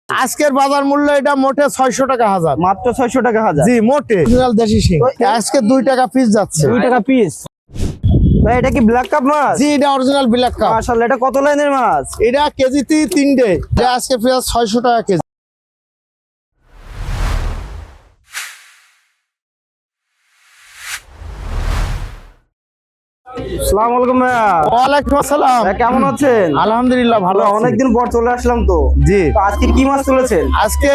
আজকের বাজার মূল্য এটা মোটে 600 টাকা হাজার, মাত্র 600 টাকা হাজার। জি মোটে দেশি শিং আজকে 2 টাকা পিস যাচ্ছে। 2 টাকা পিস। ভাই এটা কি ব্ল্যাক কাপ মাছ? জি এটা অরিজিনাল ব্ল্যাক কাপ। মাশাআল্লাহ, এটা কত লাইনের মাছ? এটা কেজিতে 3টে, এটা আজকে প্রায় 600 টাকা কেজি। আসসালামু আলাইকুম ভাইয়া। ওয়ালাইকুম আসসালাম। কেমন আছেন? আলহামদুলিল্লাহ ভালো আছি। অনেকদিন পর চলে আসলাম তো। জি তো আজকে কি মাছ তুলেছেন? আজকে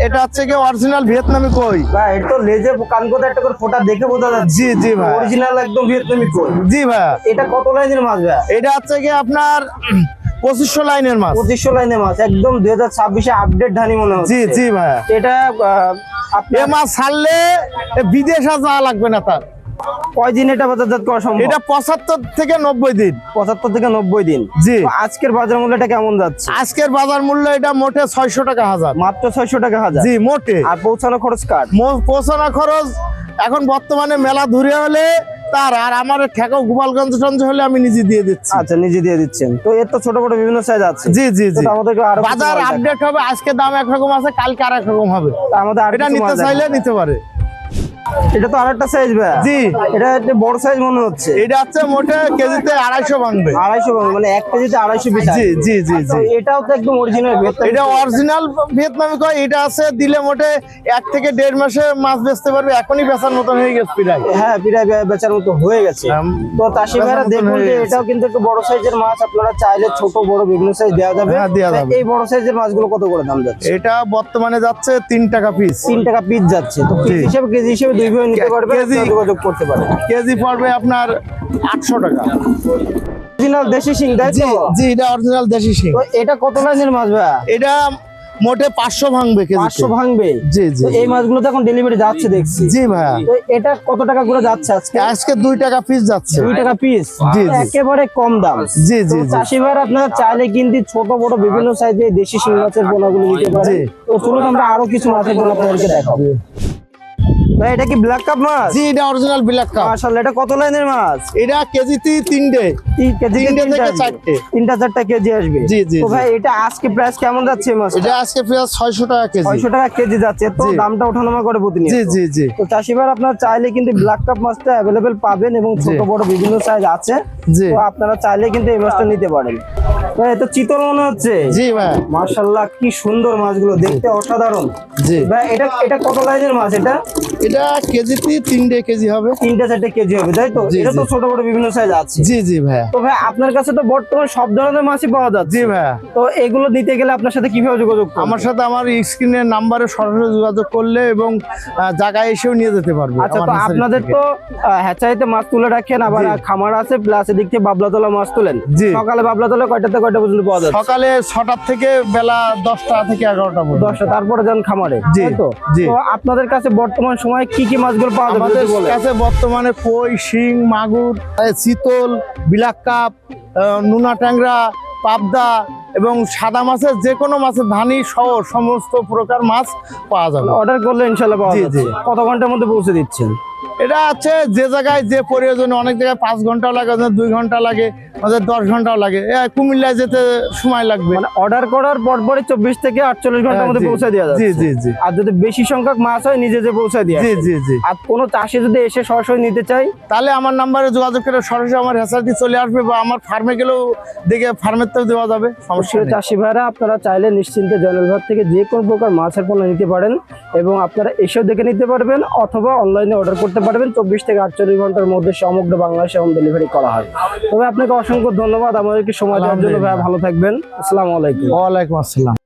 এটা হচ্ছে কি অরিজিনাল ভিয়েতনামি কই। ভাই এটা তো লেজে কানকোতে একটা করে ফোঁটা দেখে বোঝা যাচ্ছে। জি জি ভাই, অরিজিনাল একদম ভিয়েতনামি কই। জি ভাই। এটা কত লাইনের মাছ ভাইয়া? এটা হচ্ছে কি আপনার 2500 লাইনের মাছ। 2500 লাইনের মাছ, একদম 2026 আপডেট ধানি মনে হচ্ছে। জি জি ভাই। এটা আপনি এ মাছ ছাড়লে বিদেশে যাওয়া লাগবে না তার। কয়দিন এটা বাজারজাত করা সম্ভব? এটা 75 থেকে 90 দিন। 75 থেকে 90 দিন। জি। তো আজকের বাজার মূল্যটা কেমন যাচ্ছে? আজকের বাজার মূল্য এটা মোটে 600 টাকা হাজার, মাত্র 600 টাকা হাজার। জি মোটে। আর পৌঁছানো খরচ কাট? পৌঁছানো খরচ এখন বর্তমানে মেলা ধরে হলে তার, আর আমার ঠেকাও গোপালগঞ্জ টঞ্জ হলে আমি নিজে দিয়ে দিচ্ছি। আচ্ছা, নিজে দিয়ে দিচ্ছেন। তো এর তো ছোট বড় বিভিন্ন সাইজ আছে। জি জি জি। তো আমাদেরকে আরো বাজার আপডেট হবে, আজকে দাম একরকম আছে, কালকে আরেক রকম হবে। আমাদের এটা নিতে চাইলে নিতে পারে। এটা তো আরেকটা সাইজ ভাই। জি। এটা একটা বড় সাইজ মনে হচ্ছে। এটা হচ্ছে মোটে কেজিতে 250 ভাঙবে। 250 মানে 1 কেজিতে 250 পিস। জি জি জি জি। এটাও তো একদম অরিজিনাল ভিয়েতনামি। এটা অরিজিনাল ভিয়েতনামি কই। এটা আছে দিলে মোটে 1 থেকে 1.5 মাসে মাছ বেচতে পারবে। এখনই বেচার মতন হয়ে গেছে প্রায়। হ্যাঁ, প্রায় বেচার মতো হয়ে গেছে। তো তাসি ভাইরা দেখুন যে এটাও কিন্তু একটু বড় সাইজের মাছ। আপনারা চাইলে ছোট বড় বিভিন্ন সাইজ দেওয়া যাবে। হ্যাঁ দেওয়া যাবে। এই বড় সাইজের মাছগুলো কত করে দাম যাচ্ছে? এটা বর্তমানে যাচ্ছে 3 টাকা পিস। 3 টাকা পিস যাচ্ছে। তো পিস হিসেবে কেজি হিসেবে দুই ভাবে নিতে পারবে, যোগাযোগ করতে পারে। কেজি পড়বে আপনার 800 টাকা। অরিজিনাল দেশি শিং, তাই জি তো? জি এটা অরিজিনাল দেশি শিং। তো এটা কত লাইনের মাছ ভাই? এটা মোটে 500 ভাঙবে কেজি। 500 ভাঙবে। জি জি। তো এই মাছগুলো তো এখন ডেলিভারি যাচ্ছে দেখছি। জি ভাইয়া। তো এটা কত টাকা করে যাচ্ছে আজকে? আজকে 2 টাকা পিস যাচ্ছে। 2 টাকা পিস। জি জি। একেবারে কম দাম। জি জি জি। চাষি ভাইরা আপনারা চাইলে কিন্তু ছোট বড় বিভিন্ন সাইজের দেশি শিং মাছের পোনাগুলো নিতে পারেন। তো চলুন আমরা আরো কিছু মাছের পোনা আপনাদেরকে দেখাবো। ভাই এটা কি ব্ল্যাক কাপ মাছ? জি এটা অরিজিনাল ব্ল্যাক কাপ। মাশাআল্লাহ, এটা কত লাইনের মাছ? এটা কেজিতে 3টে, 3টে থেকে 4টে, 3-4টা কেজি আসবে। জি জি। তো ভাই এটা আজকে প্রাইস কেমন যাচ্ছে মাছ? এটা আজকে প্রায় 600 টাকা কেজি। 600 টাকা কেজি যাচ্ছে। তো দামটা ওঠানামা করে প্রতিনিয়ত। জি জি জি। তো চাষি ভাই আপনারা চাইলে কিন্তু ব্ল্যাক কাপ মাছটা অ্যাভেলেবেল পাবেন এবং ছোট বড় বিভিন্ন সাইজ আছে। জি। তো আপনারা চাইলে কিন্তু এই মাছটা নিতে পারেন। ভাই এটা চিতল মনে হচ্ছে। জি ভাই। মাশাআল্লাহ, কি সুন্দর মাছগুলো, দেখতে অসাধারণ। জি। ভাই এটা কত লাইনের মাছ? এটা কেজিতে 3টে কেজি হবে। 3-4টে কেজি হবে, তাই তো? এটা তো ছোট বড় বিভিন্ন সাইজ আছে। জি জি ভাই। তো ভাই আপনার কাছে তো বর্তমানে সব ধরনের মাছই পাওয়া যাচ্ছে। জি ভাই। তো এগুলো নিতে গেলে আপনার সাথে কিভাবে যোগাযোগ করব? আমার সাথে আমার স্ক্রিনের নাম্বারে সরাসরি যোগাযোগ করলে এবং জায়গায় এসেও নিয়ে যেতে পারবে। আচ্ছা, তো আপনাদের তো হ্যাচারিতে মাছ তুলে রাখেন, আবার খামার আছে, প্লাস এদিক থেকে বাবলাতলা মাছ তুলেন। সকালে বাবলাতলা কয়টাতে কয়টা পর্যন্ত পাওয়া যায়? সকালে 6টা থেকে বেলা 10টা থেকে 11টা পর্যন্ত। 10টা, তারপরে যান খামারে। জি তো জি। তো আপনাদের কাছে বর্তমান সময়ে কি কি মাছগুলো পাওয়া যাবে? আমাদের কাছে বর্তমানে কই, শিং, মাগুর, চিতল, ব্ল্যাক কাপ, নোনা ট্যাংরা, পাবদা এবং সাদা মাছের যে কোনো মাছের ধানি সহ সমস্ত প্রকার মাছ পাওয়া যাবে। অর্ডার করলে ইনশাআল্লাহ পাওয়া জি, যাচ্ছে। জি। কত ঘন্টার মধ্যে পৌঁছে দিচ্ছেন? এটা আছে যে জায়গায় যে প্রয়োজনে, অনেক জায়গায় 5 ঘন্টাও লাগে, 2 ঘন্টা লাগে, 10 ঘন্টাও লাগে। কুমিল্লায় যেতে সময় লাগবে। মানে অর্ডার করার পরপরই 24 থেকে 48 ঘন্টার মধ্যে পৌঁছে দেওয়া যাচ্ছে। জি জি জি। আর যদি বেশি সংখ্যক মাছ হয় নিজে যে পৌঁছে দেওয়া। জি জি জি। আর কোনো চাষি যদি এসে সরাসরি নিতে চাই তাহলে আমার নাম্বারে যোগাযোগ করে সরাসরি আমার হ্যাচারিটি চলে আসবে, বা আমার ফার্মে গেলেও দেখে ফার্মের তো দেওয়া যাবে, সমস্যা নেই। চাষি ভাইরা আপনারা চাইলে নিশ্চিন্তে জয়নাল ভাই থেকে যে কোনো প্রকার মাছের পণ্য নিতে পারেন এবং আপনারা এসেও দেখে নিতে পারবেন, অথবা অনলাইনে অর্ডার করতে পারবেন। 24 থেকে 48 ঘন্টার মধ্যে সমগ্র বাংলাদেশে হোম ডেলিভারি করা হয়। তবে আপনাকে অসংখ্য ধন্যবাদ আমাদেরকে সময় দেওয়ার জন্য। ভাই ভালো থাকবেন। আসসালামু আলাইকুম। ওয়ালাইকুম আসসালাম।